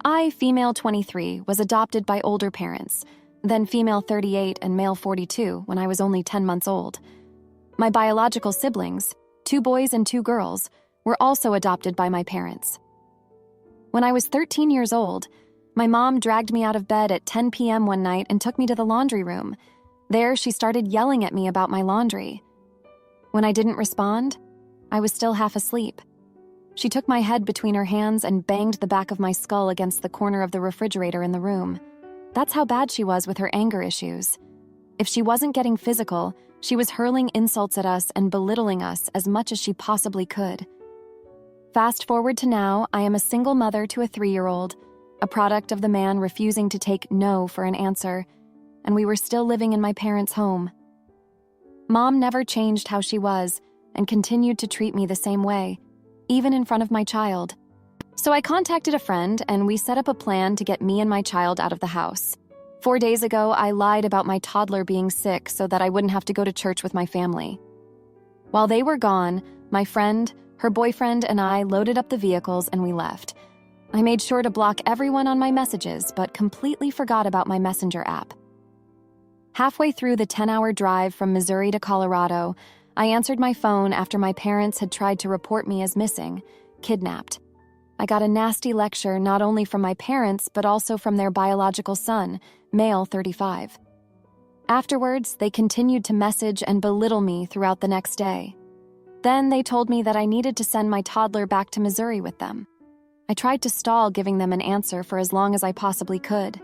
I, female 23, was adopted by older parents, then female 38 and male 42 when I was only 10 months old. My biological siblings, 2 boys and 2 girls, were also adopted by my parents. When I was 13 years old, my mom dragged me out of bed at 10 p.m. one night and took me to the laundry room. There, she started yelling at me about my laundry. When I didn't respond, I was still half asleep. She took my head between her hands and banged the back of my skull against the corner of the refrigerator in the room. That's how bad she was with her anger issues. If she wasn't getting physical, she was hurling insults at us and belittling us as much as she possibly could. Fast forward to now, I am a single mother to a 3-year-old, a product of the man refusing to take no for an answer, and we were still living in my parents' home. Mom never changed how she was and continued to treat me the same way, even in front of my child. So I contacted a friend and we set up a plan to get me and my child out of the house. 4 days ago, I lied about my toddler being sick so that I wouldn't have to go to church with my family. While they were gone, my friend, her boyfriend, and I loaded up the vehicles and we left. I made sure to block everyone on my messages, but completely forgot about my Messenger app. Halfway through the 10-hour drive from Missouri to Colorado, I answered my phone after my parents had tried to report me as missing, kidnapped. I got a nasty lecture not only from my parents, but also from their biological son, male 35. Afterwards, they continued to message and belittle me throughout the next day. Then they told me that I needed to send my toddler back to Missouri with them. I tried to stall giving them an answer for as long as I possibly could,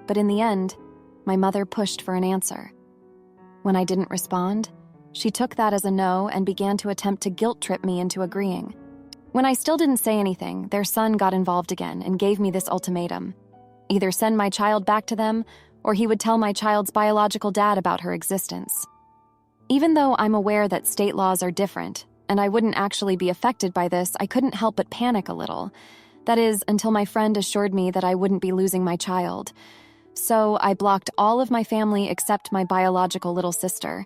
but in the end, my mother pushed for an answer. When I didn't respond, she took that as a no and began to attempt to guilt-trip me into agreeing. When I still didn't say anything, their son got involved again and gave me this ultimatum. Either send my child back to them, or he would tell my child's biological dad about her existence. Even though I'm aware that state laws are different, and I wouldn't actually be affected by this, I couldn't help but panic a little. That is, until my friend assured me that I wouldn't be losing my child. So I blocked all of my family except my biological little sister.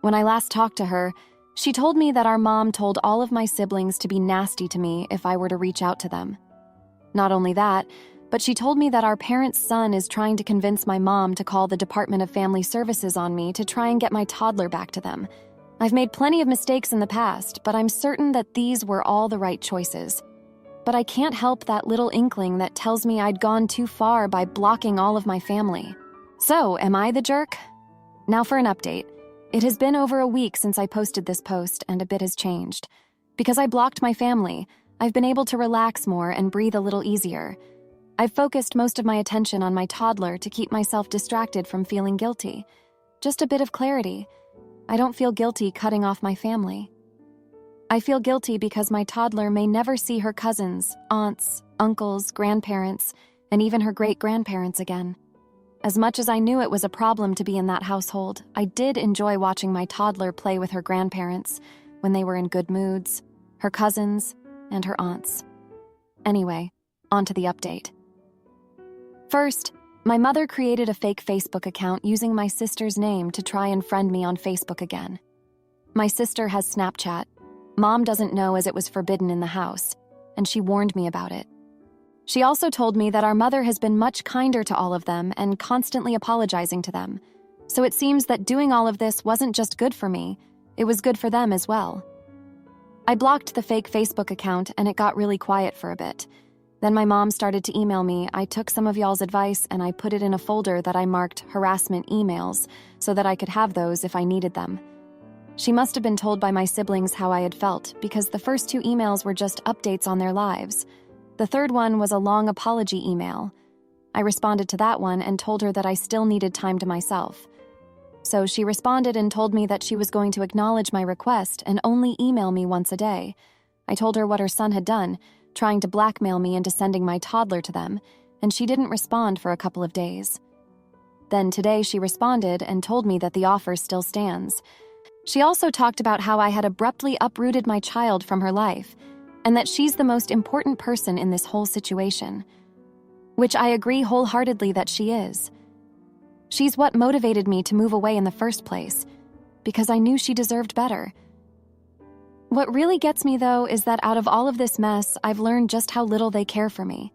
When I last talked to her, she told me that our mom told all of my siblings to be nasty to me if I were to reach out to them. Not only that, but she told me that our parents' son is trying to convince my mom to call the Department of Family Services on me to try and get my toddler back to them. I've made plenty of mistakes in the past, but I'm certain that these were all the right choices. But I can't help that little inkling that tells me I'd gone too far by blocking all of my family. So, am I the jerk? Now for an update. It has been over a week since I posted this post, and a bit has changed. Because I blocked my family, I've been able to relax more and breathe a little easier. I've focused most of my attention on my toddler to keep myself distracted from feeling guilty. Just a bit of clarity. I don't feel guilty cutting off my family. I feel guilty because my toddler may never see her cousins, aunts, uncles, grandparents, and even her great-grandparents again. As much as I knew it was a problem to be in that household, I did enjoy watching my toddler play with her grandparents when they were in good moods, her cousins, and her aunts. Anyway, on to the update. First, my mother created a fake Facebook account using my sister's name to try and friend me on Facebook again. My sister has Snapchat. Mom doesn't know as it was forbidden in the house, and she warned me about it. She also told me that our mother has been much kinder to all of them and constantly apologizing to them. So it seems that doing all of this wasn't just good for me, it was good for them as well. I blocked the fake Facebook account and it got really quiet for a bit. Then my mom started to email me. I took some of y'all's advice and I put it in a folder that I marked harassment emails so that I could have those if I needed them. She must have been told by my siblings how I had felt because the first 2 emails were just updates on their lives. The third one was a long apology email. I responded to that one and told her that I still needed time to myself. So she responded and told me that she was going to acknowledge my request and only email me once a day. I told her what her son had done, trying to blackmail me into sending my toddler to them, and she didn't respond for a couple of days. Then today she responded and told me that the offer still stands. She also talked about how I had abruptly uprooted my child from her life, and that she's the most important person in this whole situation, which I agree wholeheartedly that she is. She's what motivated me to move away in the first place, because I knew she deserved better. What really gets me, though, is that out of all of this mess, I've learned just how little they care for me.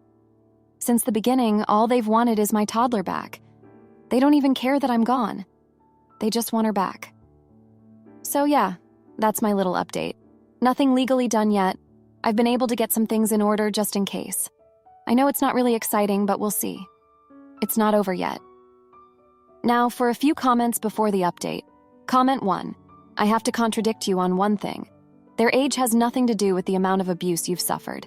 Since the beginning, all they've wanted is my toddler back. They don't even care that I'm gone. They just want her back. So yeah, that's my little update. Nothing legally done yet. I've been able to get some things in order just in case. I know it's not really exciting, but we'll see. It's not over yet. Now, for a few comments before the update. Comment 1. I have to contradict you on one thing. Their age has nothing to do with the amount of abuse you've suffered.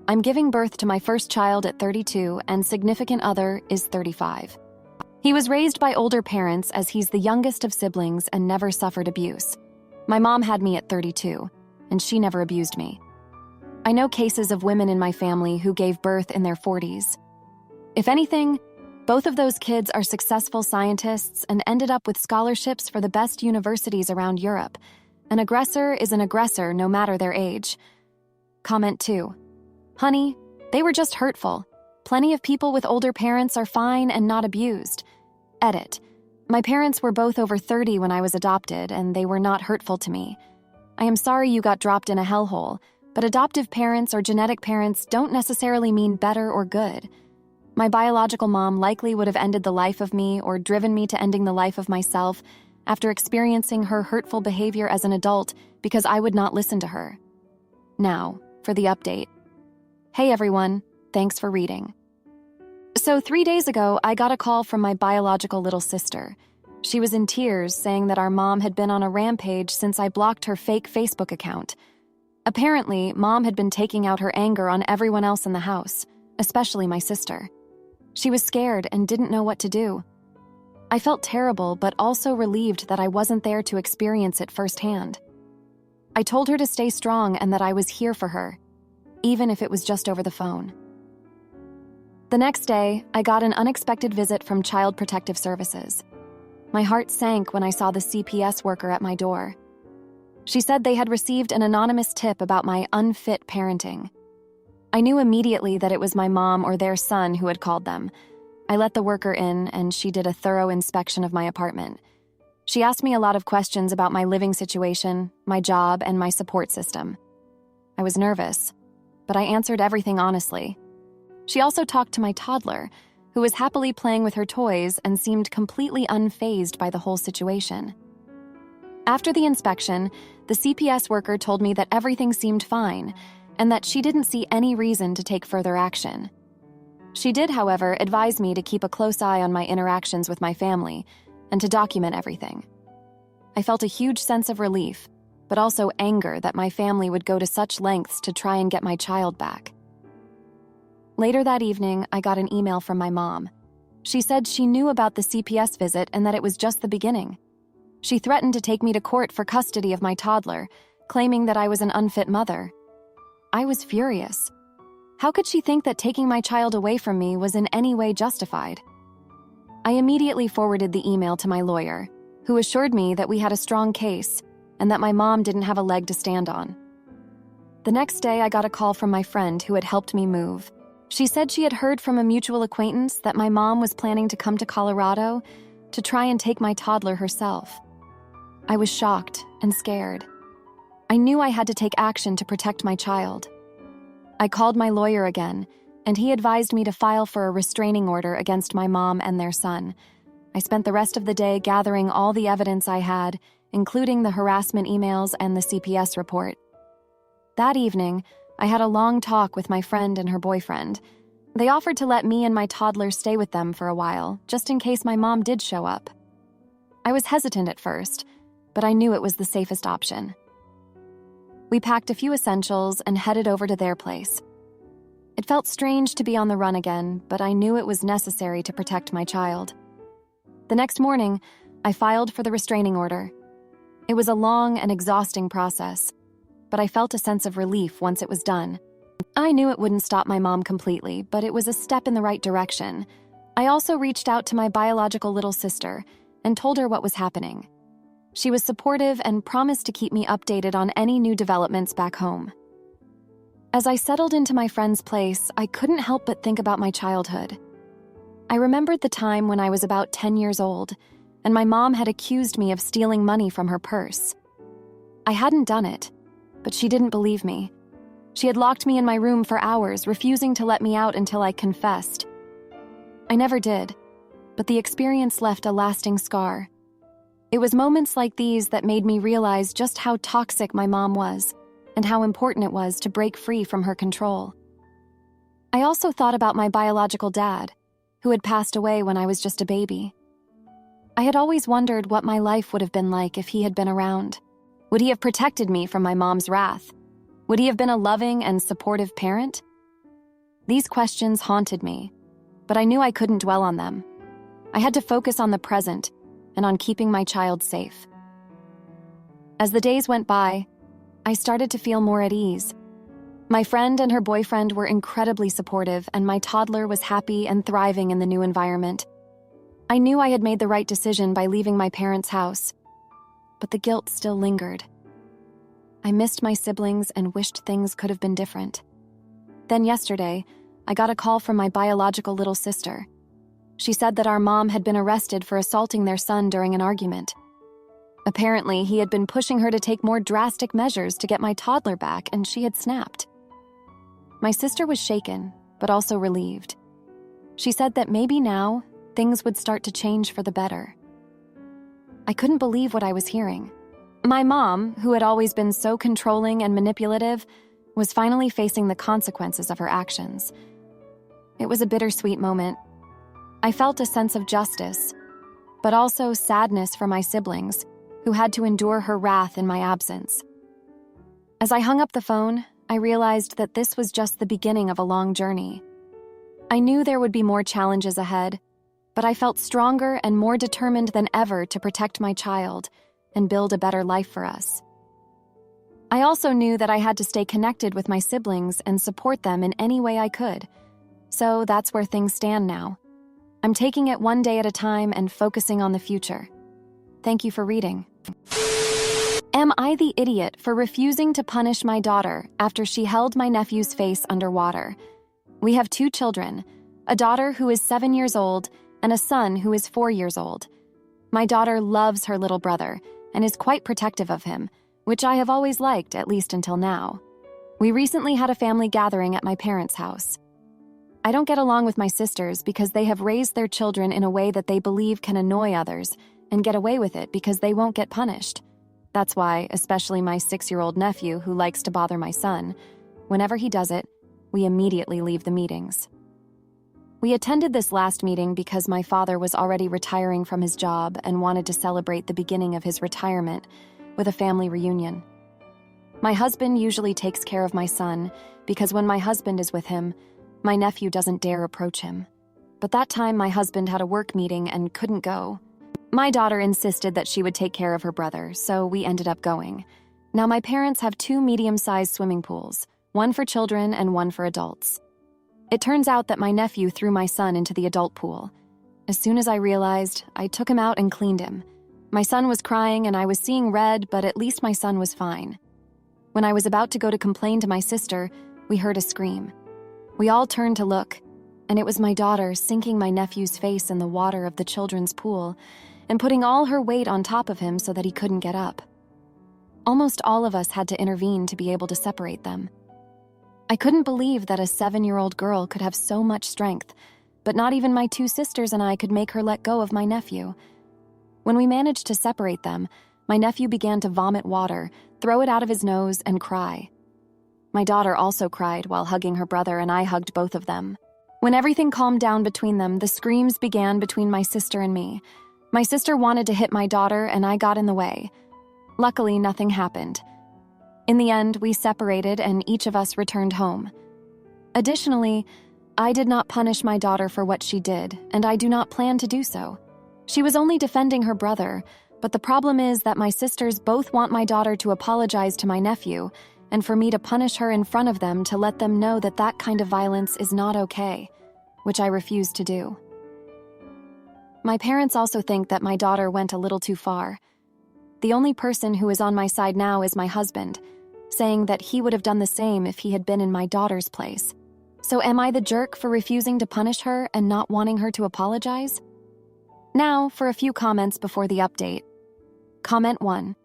I'm giving birth to my first child at 32 and significant other is 35. He was raised by older parents as he's the youngest of siblings and never suffered abuse. My mom had me at 32, and she never abused me. I know cases of women in my family who gave birth in their 40s. If anything, both of those kids are successful scientists and ended up with scholarships for the best universities around Europe. An aggressor is an aggressor no matter their age. Comment 2. Honey, they were just hurtful. Plenty of people with older parents are fine and not abused. Edit. My parents were both over 30 when I was adopted, and they were not hurtful to me. I am sorry you got dropped in a hellhole, but adoptive parents or genetic parents don't necessarily mean better or good. My biological mom likely would have ended the life of me or driven me to ending the life of myself after experiencing her hurtful behavior as an adult because I would not listen to her. Now, for the update. Hey everyone, thanks for reading. So 3 days ago, I got a call from my biological little sister. She was in tears, saying that our mom had been on a rampage since I blocked her fake Facebook account. Apparently, Mom had been taking out her anger on everyone else in the house, especially my sister. She was scared and didn't know what to do. I felt terrible, but also relieved that I wasn't there to experience it firsthand. I told her to stay strong and that I was here for her, even if it was just over the phone. The next day, I got an unexpected visit from Child Protective Services. My heart sank when I saw the CPS worker at my door. She said they had received an anonymous tip about my unfit parenting. I knew immediately that it was my mom or their son who had called them. I let the worker in, and she did a thorough inspection of my apartment. She asked me a lot of questions about my living situation, my job, and my support system. I was nervous, but I answered everything honestly. She also talked to my toddler, who was happily playing with her toys and seemed completely unfazed by the whole situation. After the inspection, the CPS worker told me that everything seemed fine and that she didn't see any reason to take further action. She did, however, advise me to keep a close eye on my interactions with my family and to document everything. I felt a huge sense of relief, but also anger that my family would go to such lengths to try and get my child back. Later that evening, I got an email from my mom. She said she knew about the CPS visit and that it was just the beginning. She threatened to take me to court for custody of my toddler, claiming that I was an unfit mother. I was furious. How could she think that taking my child away from me was in any way justified? I immediately forwarded the email to my lawyer, who assured me that we had a strong case and that my mom didn't have a leg to stand on. The next day, I got a call from my friend who had helped me move. She said she had heard from a mutual acquaintance that my mom was planning to come to Colorado to try and take my toddler herself. I was shocked and scared. I knew I had to take action to protect my child. I called my lawyer again, and he advised me to file for a restraining order against my mom and their son. I spent the rest of the day gathering all the evidence I had, including the harassment emails and the CPS report. That evening, I had a long talk with my friend and her boyfriend. They offered to let me and my toddler stay with them for a while, just in case my mom did show up. I was hesitant at first, but I knew it was the safest option. We packed a few essentials and headed over to their place. It felt strange to be on the run again, but I knew it was necessary to protect my child. The next morning, I filed for the restraining order. It was a long and exhausting process, but I felt a sense of relief once it was done. I knew it wouldn't stop my mom completely, but it was a step in the right direction. I also reached out to my biological little sister and told her what was happening. She was supportive and promised to keep me updated on any new developments back home. As I settled into my friend's place, I couldn't help but think about my childhood. I remembered the time when I was about 10 years old, and my mom had accused me of stealing money from her purse. I hadn't done it, but she didn't believe me. She had locked me in my room for hours, refusing to let me out until I confessed. I never did, but the experience left a lasting scar. It was moments like these that made me realize just how toxic my mom was and how important it was to break free from her control. I also thought about my biological dad, who had passed away when I was just a baby. I had always wondered what my life would have been like if he had been around. Would he have protected me from my mom's wrath? Would he have been a loving and supportive parent? These questions haunted me, but I knew I couldn't dwell on them. I had to focus on the present and on keeping my child safe. As the days went by, I started to feel more at ease. My friend and her boyfriend were incredibly supportive, and my toddler was happy and thriving in the new environment. I knew I had made the right decision by leaving my parents' house, but the guilt still lingered. I missed my siblings and wished things could have been different. Then yesterday, I got a call from my biological little sister. She said that our mom had been arrested for assaulting their son during an argument. Apparently, he had been pushing her to take more drastic measures to get my toddler back, and she had snapped. My sister was shaken, but also relieved. She said that maybe now, things would start to change for the better. I couldn't believe what I was hearing. My mom, who had always been so controlling and manipulative, was finally facing the consequences of her actions. It was a bittersweet moment. I felt a sense of justice, but also sadness for my siblings, who had to endure her wrath in my absence. As I hung up the phone, I realized that this was just the beginning of a long journey. I knew there would be more challenges ahead, but I felt stronger and more determined than ever to protect my child and build a better life for us. I also knew that I had to stay connected with my siblings and support them in any way I could. So that's where things stand now. I'm taking it one day at a time and focusing on the future. Thank you for reading. Am I the idiot for refusing to punish my daughter after she held my nephew's face underwater? We have 2 children, a daughter who is 7 years old and a son who is 4 years old. My daughter loves her little brother and is quite protective of him, which I have always liked, at least until now. We recently had a family gathering at my parents' house. I don't get along with my sisters because they have raised their children in a way that they believe can annoy others and get away with it because they won't get punished. That's why, especially my 6-year-old nephew who likes to bother my son, whenever he does it, we immediately leave the meetings. We attended this last meeting because my father was already retiring from his job and wanted to celebrate the beginning of his retirement with a family reunion. My husband usually takes care of my son because when my husband is with him, my nephew doesn't dare approach him. But that time my husband had a work meeting and couldn't go. My daughter insisted that she would take care of her brother, so we ended up going. Now my parents have 2 medium-sized swimming pools, one for children and one for adults. It turns out that my nephew threw my son into the adult pool. As soon as I realized, I took him out and cleaned him. My son was crying and I was seeing red, but at least my son was fine. When I was about to go to complain to my sister, we heard a scream. We all turned to look, and it was my daughter sinking my nephew's face in the water of the children's pool and putting all her weight on top of him so that he couldn't get up. Almost all of us had to intervene to be able to separate them. I couldn't believe that a 7-year-old girl could have so much strength, but not even my 2 sisters and I could make her let go of my nephew. When we managed to separate them, my nephew began to vomit water, throw it out of his nose, and cry. My daughter also cried while hugging her brother, and I hugged both of them. When everything calmed down between them, the screams began between my sister and me. My sister wanted to hit my daughter, and I got in the way. Luckily, nothing happened. In the end, we separated and each of us returned home. Additionally, I did not punish my daughter for what she did, and I do not plan to do so. She was only defending her brother, but the problem is that my sisters both want my daughter to apologize to my nephew, and for me to punish her in front of them to let them know that that kind of violence is not okay, which I refuse to do. My parents also think that my daughter went a little too far. The only person who is on my side now is my husband, saying that he would have done the same if he had been in my daughter's place. So am I the jerk for refusing to punish her and not wanting her to apologize? Now, for a few comments before the update. Comment 1.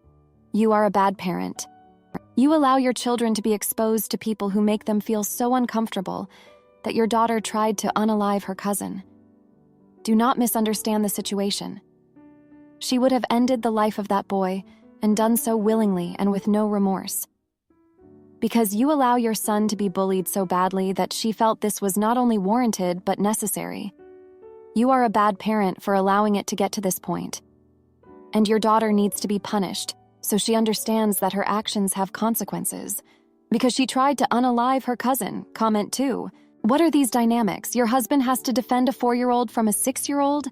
You are a bad parent. You allow your children to be exposed to people who make them feel so uncomfortable that your daughter tried to unalive her cousin. Do not misunderstand the situation. She would have ended the life of that boy and done so willingly and with no remorse. Because you allow your son to be bullied so badly that she felt this was not only warranted but necessary. You are a bad parent for allowing it to get to this point. And your daughter needs to be punished so she understands that her actions have consequences. Because she tried to unalive her cousin. Comment 2. What are these dynamics? Your husband has to defend a 4-year-old from a 6-year-old?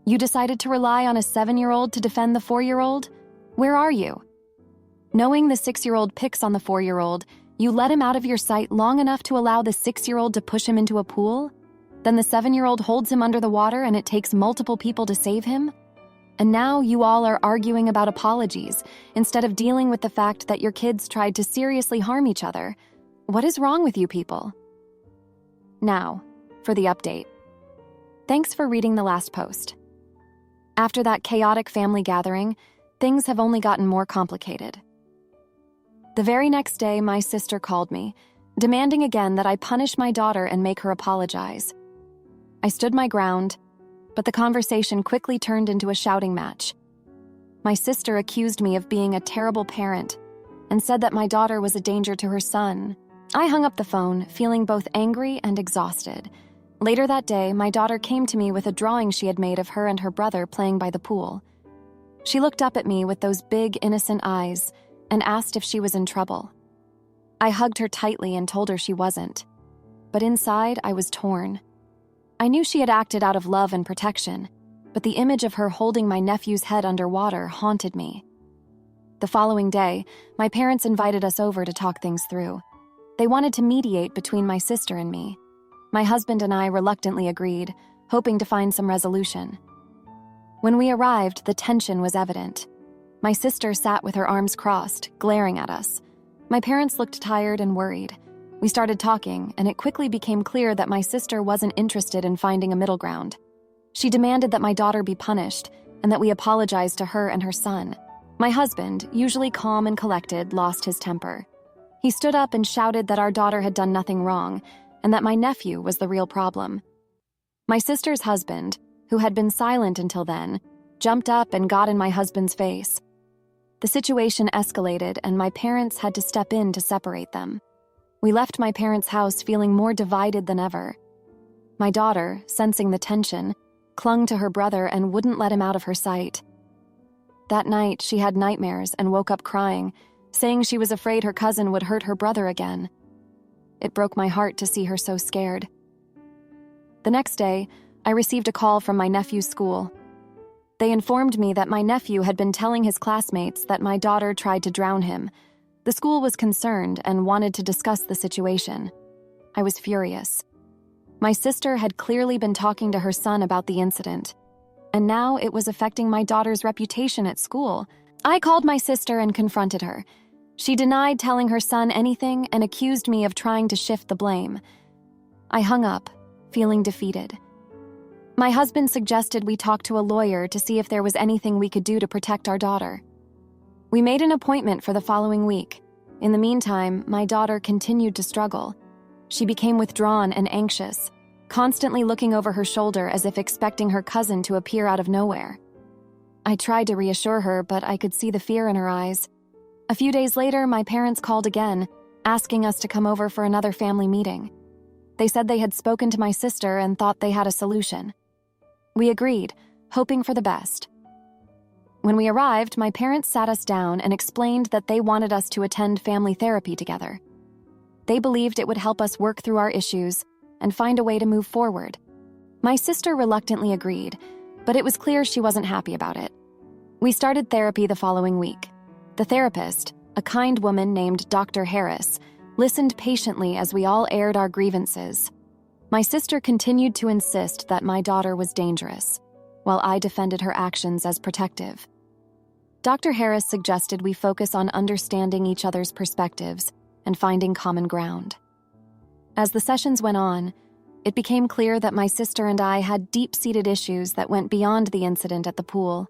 You decided to rely on a 7-year-old to defend the 4-year-old? Where are you? Knowing the 6-year-old picks on the 4-year-old, you let him out of your sight long enough to allow the 6-year-old to push him into a pool? Then the 7-year-old holds him under the water and it takes multiple people to save him? And now you all are arguing about apologies instead of dealing with the fact that your kids tried to seriously harm each other. What is wrong with you people? Now, for the update. Thanks for reading the last post. After that chaotic family gathering, things have only gotten more complicated. The very next day, my sister called me, demanding again that I punish my daughter and make her apologize. I stood my ground, but the conversation quickly turned into a shouting match. My sister accused me of being a terrible parent and said that my daughter was a danger to her son. I hung up the phone, feeling both angry and exhausted. Later that day, my daughter came to me with a drawing she had made of her and her brother playing by the pool. She looked up at me with those big, innocent eyes and asked if she was in trouble. I hugged her tightly and told her she wasn't. But inside, I was torn. I knew she had acted out of love and protection, but the image of her holding my nephew's head underwater haunted me. The following day, my parents invited us over to talk things through. They wanted to mediate between my sister and me. My husband and I reluctantly agreed, hoping to find some resolution. When we arrived, the tension was evident. My sister sat with her arms crossed, glaring at us. My parents looked tired and worried. We started talking, and it quickly became clear that my sister wasn't interested in finding a middle ground. She demanded that my daughter be punished and that we apologize to her and her son. My husband, usually calm and collected, lost his temper. He stood up and shouted that our daughter had done nothing wrong and that my nephew was the real problem. My sister's husband, who had been silent until then, jumped up and got in my husband's face. The situation escalated, and my parents had to step in to separate them. We left my parents' house feeling more divided than ever. My daughter, sensing the tension, clung to her brother and wouldn't let him out of her sight. That night, she had nightmares and woke up crying, saying she was afraid her cousin would hurt her brother again. It broke my heart to see her so scared. The next day, I received a call from my nephew's school. They informed me that my nephew had been telling his classmates that my daughter tried to drown him. The school was concerned and wanted to discuss the situation. I was furious. My sister had clearly been talking to her son about the incident, and now it was affecting my daughter's reputation at school. I called my sister and confronted her. She denied telling her son anything and accused me of trying to shift the blame. I hung up, feeling defeated. My husband suggested we talk to a lawyer to see if there was anything we could do to protect our daughter. We made an appointment for the following week. In the meantime, my daughter continued to struggle. She became withdrawn and anxious, constantly looking over her shoulder as if expecting her cousin to appear out of nowhere. I tried to reassure her, but I could see the fear in her eyes. A few days later, my parents called again, asking us to come over for another family meeting. They said they had spoken to my sister and thought they had a solution. We agreed, hoping for the best. When we arrived, my parents sat us down and explained that they wanted us to attend family therapy together. They believed it would help us work through our issues and find a way to move forward. My sister reluctantly agreed, but it was clear she wasn't happy about it. We started therapy the following week. The therapist, a kind woman named Dr. Harris, listened patiently as we all aired our grievances. My sister continued to insist that my daughter was dangerous, while I defended her actions as protective. Dr. Harris suggested we focus on understanding each other's perspectives and finding common ground. As the sessions went on, it became clear that my sister and I had deep-seated issues that went beyond the incident at the pool.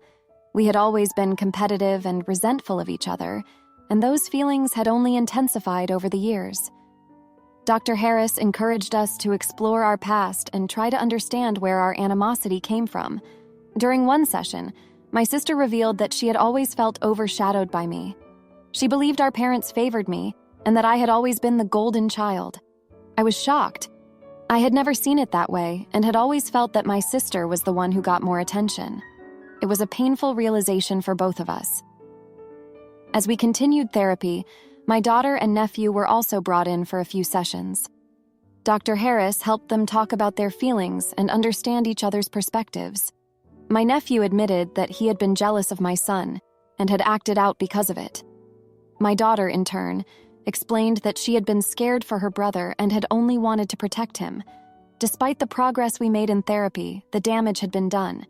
We had always been competitive and resentful of each other, and those feelings had only intensified over the years. Dr. Harris encouraged us to explore our past and try to understand where our animosity came from. During one session, my sister revealed that she had always felt overshadowed by me. She believed our parents favored me and that I had always been the golden child. I was shocked. I had never seen it that way and had always felt that my sister was the one who got more attention. It was a painful realization for both of us. As we continued therapy, my daughter and nephew were also brought in for a few sessions. Dr. Harris helped them talk about their feelings and understand each other's perspectives. My nephew admitted that he had been jealous of my son and had acted out because of it. My daughter, in turn, explained that she had been scared for her brother and had only wanted to protect him. Despite the progress we made in therapy, the damage had been done.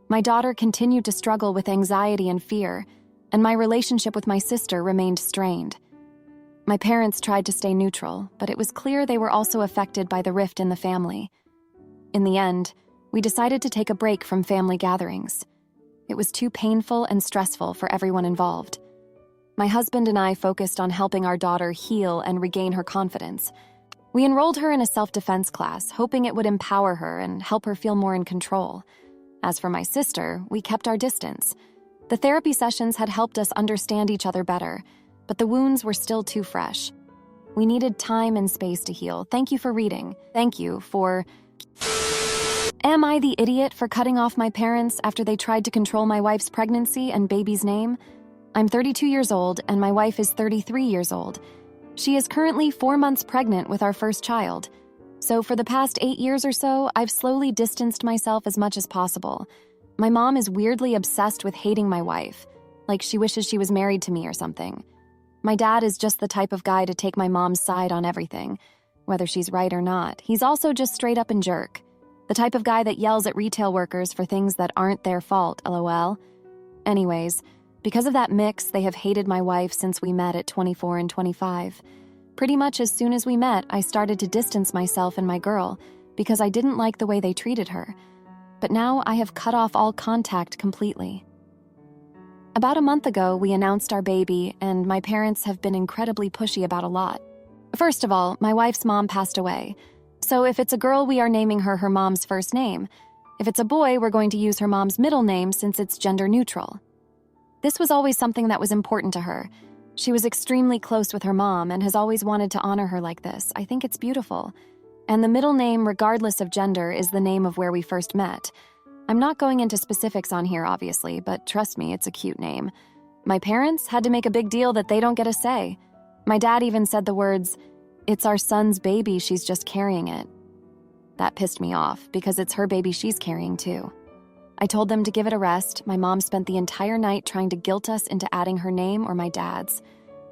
My daughter continued to struggle with anxiety and fear, and my relationship with my sister remained strained. My parents tried to stay neutral, but it was clear they were also affected by the rift in the family. In the end, we decided to take a break from family gatherings. It was too painful and stressful for everyone involved. My husband and I focused on helping our daughter heal and regain her confidence. We enrolled her in a self-defense class, hoping it would empower her and help her feel more in control. As for my sister, we kept our distance. The therapy sessions had helped us understand each other better, but the wounds were still too fresh. We needed time and space to heal. Thank you for reading. Thank you for... Am I the idiot for cutting off my parents after they tried to control my wife's pregnancy and baby's name? I'm 32 years old and my wife is 33 years old. She is currently 4 months pregnant with our first child. So for the past 8 years or so, I've slowly distanced myself as much as possible. My mom is weirdly obsessed with hating my wife, like she wishes she was married to me or something. My dad is just the type of guy to take my mom's side on everything, whether she's right or not. He's also just straight up and jerk. The type of guy that yells at retail workers for things that aren't their fault, lol. Anyways, because of that mix, they have hated my wife since we met at 24 and 25. Pretty much as soon as we met, I started to distance myself and my girl because I didn't like the way they treated her. But now I have cut off all contact completely. About a month ago, we announced our baby, and my parents have been incredibly pushy about a lot. First of all, my wife's mom passed away. So if it's a girl, we are naming her her mom's first name. If it's a boy, we're going to use her mom's middle name since it's gender neutral. This was always something that was important to her. She was extremely close with her mom and has always wanted to honor her like this. I think it's beautiful. And the middle name, regardless of gender, is the name of where we first met. I'm not going into specifics on here, obviously, but trust me, it's a cute name. My parents had to make a big deal that they don't get a say. My dad even said the words, "It's our son's baby, she's just carrying it." That pissed me off because it's her baby she's carrying too. I told them to give it a rest. My mom spent the entire night trying to guilt us into adding her name or my dad's.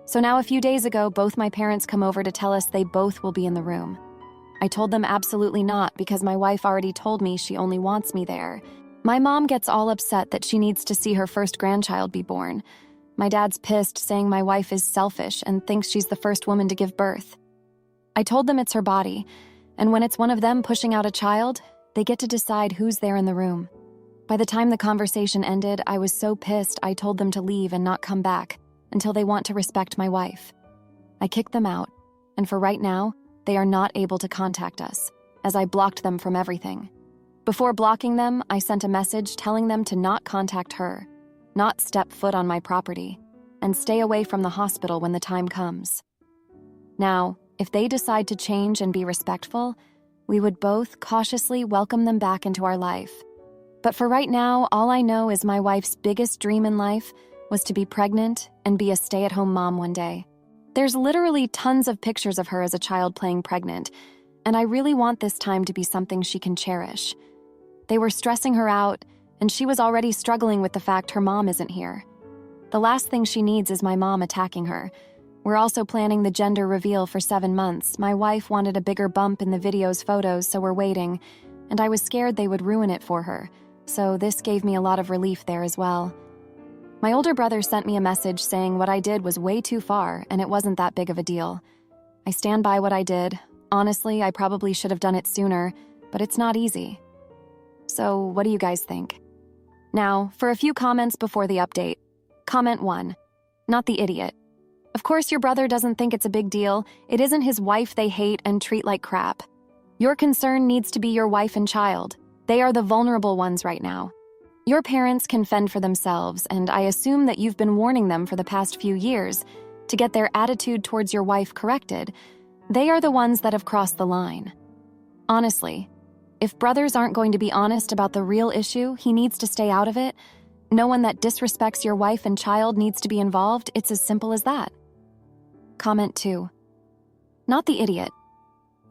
So now a few days ago, both my parents come over to tell us they both will be in the room. I told them absolutely not because my wife already told me she only wants me there. My mom gets all upset that she needs to see her first grandchild be born. My dad's pissed, saying my wife is selfish and thinks she's the first woman to give birth. I told them it's her body, and when it's one of them pushing out a child, they get to decide who's there in the room. By the time the conversation ended, I was so pissed I told them to leave and not come back until they want to respect my wife. I kicked them out, and for right now, they are not able to contact us, as I blocked them from everything. Before blocking them, I sent a message telling them to not contact her, not step foot on my property, and stay away from the hospital when the time comes. Now, if they decide to change and be respectful, we would both cautiously welcome them back into our life. But for right now, all I know is my wife's biggest dream in life was to be pregnant and be a stay-at-home mom one day. There's literally tons of pictures of her as a child playing pregnant, and I really want this time to be something she can cherish. They were stressing her out, and she was already struggling with the fact her mom isn't here. The last thing she needs is my mom attacking her. We're also planning the gender reveal for 7 months. My wife wanted a bigger bump in the video's photos, so we're waiting, and I was scared they would ruin it for her. So this gave me a lot of relief there as well. My older brother sent me a message saying what I did was way too far and it wasn't that big of a deal. I stand by what I did. Honestly, I probably should have done it sooner, but it's not easy. So what do you guys think? Now, for a few comments before the update. Comment 1. Not the idiot. Of course your brother doesn't think it's a big deal. It isn't his wife they hate and treat like crap. Your concern needs to be your wife and child. They are the vulnerable ones right now. Your parents can fend for themselves, and I assume that you've been warning them for the past few years to get their attitude towards your wife corrected. They are the ones that have crossed the line. Honestly, if brothers aren't going to be honest about the real issue, he needs to stay out of it. No one that disrespects your wife and child needs to be involved. It's as simple as that. Comment 2. Not the idiot.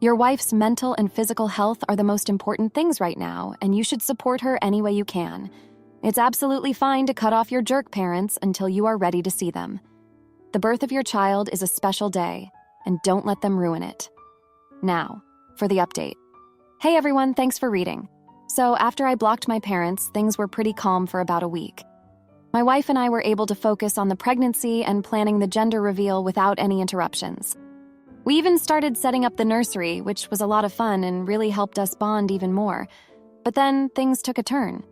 Your wife's mental and physical health are the most important things right now, and you should support her any way you can. It's absolutely fine to cut off your jerk parents until you are ready to see them. The birth of your child is a special day, and don't let them ruin it. Now, for the update. Hey everyone, thanks for reading. So after I blocked my parents, things were pretty calm for about a week. My wife and I were able to focus on the pregnancy and planning the gender reveal without any interruptions. We even started setting up the nursery, which was a lot of fun and really helped us bond even more. But then things took a turn.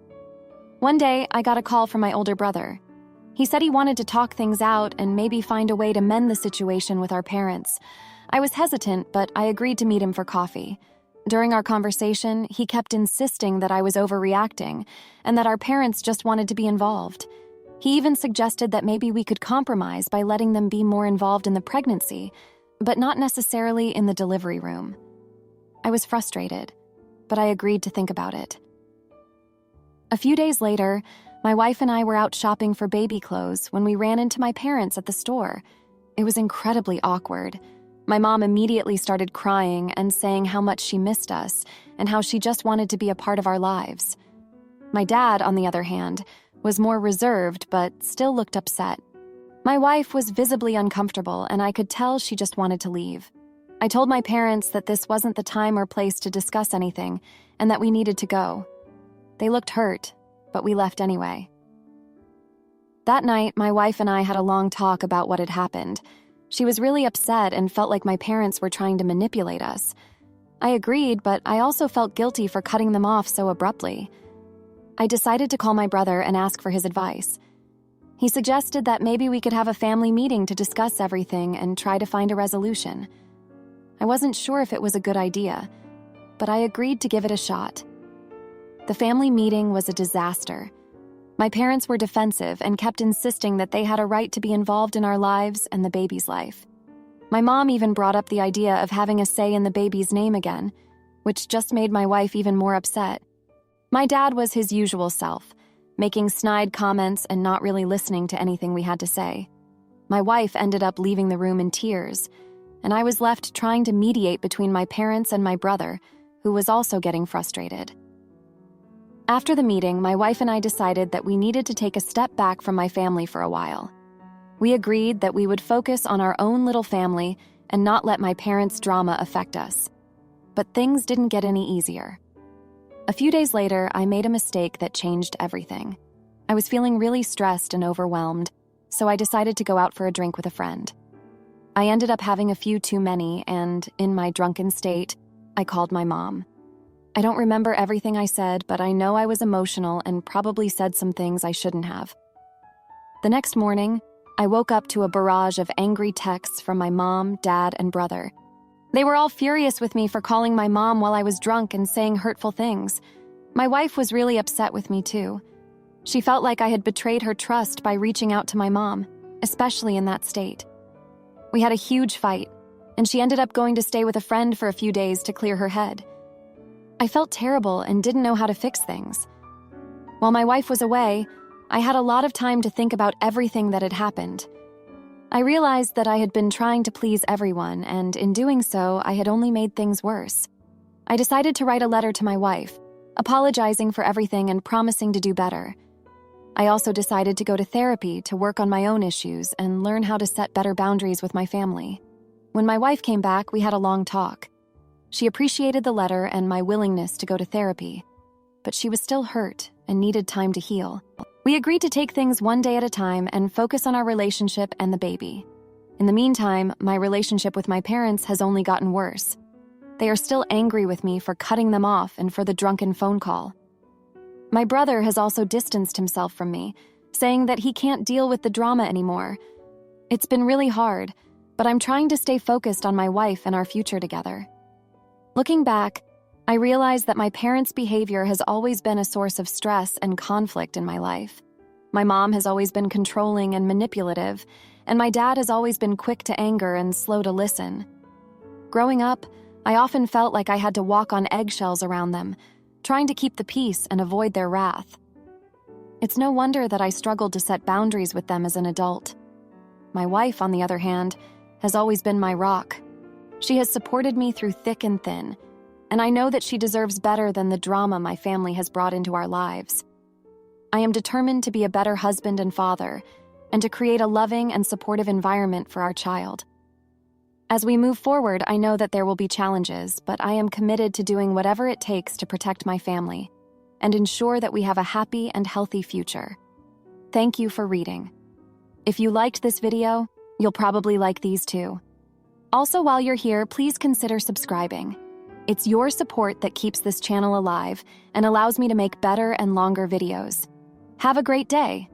One day, I got a call from my older brother. He said he wanted to talk things out and maybe find a way to mend the situation with our parents. I was hesitant, but I agreed to meet him for coffee. During our conversation, he kept insisting that I was overreacting and that our parents just wanted to be involved. He even suggested that maybe we could compromise by letting them be more involved in the pregnancy, but not necessarily in the delivery room. I was frustrated, but I agreed to think about it. A few days later, my wife and I were out shopping for baby clothes when we ran into my parents at the store. It was incredibly awkward. My mom immediately started crying and saying how much she missed us and how she just wanted to be a part of our lives. My dad, on the other hand, was more reserved but still looked upset. My wife was visibly uncomfortable, and I could tell she just wanted to leave. I told my parents that this wasn't the time or place to discuss anything, and that we needed to go. They looked hurt, but we left anyway. That night, my wife and I had a long talk about what had happened. She was really upset and felt like my parents were trying to manipulate us. I agreed, but I also felt guilty for cutting them off so abruptly. I decided to call my brother and ask for his advice. He suggested that maybe we could have a family meeting to discuss everything and try to find a resolution. I wasn't sure if it was a good idea, but I agreed to give it a shot. The family meeting was a disaster. My parents were defensive and kept insisting that they had a right to be involved in our lives and the baby's life. My mom even brought up the idea of having a say in the baby's name again, which just made my wife even more upset. My dad was his usual self, making snide comments and not really listening to anything we had to say. My wife ended up leaving the room in tears, and I was left trying to mediate between my parents and my brother, who was also getting frustrated. After the meeting, my wife and I decided that we needed to take a step back from my family for a while. We agreed that we would focus on our own little family and not let my parents' drama affect us. But things didn't get any easier. A few days later, I made a mistake that changed everything. I was feeling really stressed and overwhelmed, so I decided to go out for a drink with a friend. I ended up having a few too many, and in my drunken state, I called my mom. I don't remember everything I said, but I know I was emotional and probably said some things I shouldn't have. The next morning, I woke up to a barrage of angry texts from my mom, dad, and brother. They were all furious with me for calling my mom while I was drunk and saying hurtful things. My wife was really upset with me too. She felt like I had betrayed her trust by reaching out to my mom, especially in that state. We had a huge fight, and she ended up going to stay with a friend for a few days to clear her head. I felt terrible and didn't know how to fix things. While my wife was away, I had a lot of time to think about everything that had happened. I realized that I had been trying to please everyone, and in doing so, I had only made things worse. I decided to write a letter to my wife, apologizing for everything and promising to do better. I also decided to go to therapy to work on my own issues and learn how to set better boundaries with my family. When my wife came back, we had a long talk. She appreciated the letter and my willingness to go to therapy, but she was still hurt and needed time to heal. We agreed to take things one day at a time and focus on our relationship and the baby. In the meantime, my relationship with my parents has only gotten worse. They are still angry with me for cutting them off and for the drunken phone call. My brother has also distanced himself from me, saying that he can't deal with the drama anymore. It's been really hard, but I'm trying to stay focused on my wife and our future together. Looking back, I realize that my parents' behavior has always been a source of stress and conflict in my life. My mom has always been controlling and manipulative, and my dad has always been quick to anger and slow to listen. Growing up, I often felt like I had to walk on eggshells around them, trying to keep the peace and avoid their wrath. It's no wonder that I struggled to set boundaries with them as an adult. My wife, on the other hand, has always been my rock. She has supported me through thick and thin, and I know that she deserves better than the drama my family has brought into our lives. I am determined to be a better husband and father, and to create a loving and supportive environment for our child. As we move forward, I know that there will be challenges, but I am committed to doing whatever it takes to protect my family and ensure that we have a happy and healthy future. Thank you for reading. If you liked this video, you'll probably like these too. Also, while you're here, please consider subscribing. It's your support that keeps this channel alive and allows me to make better and longer videos. Have a great day.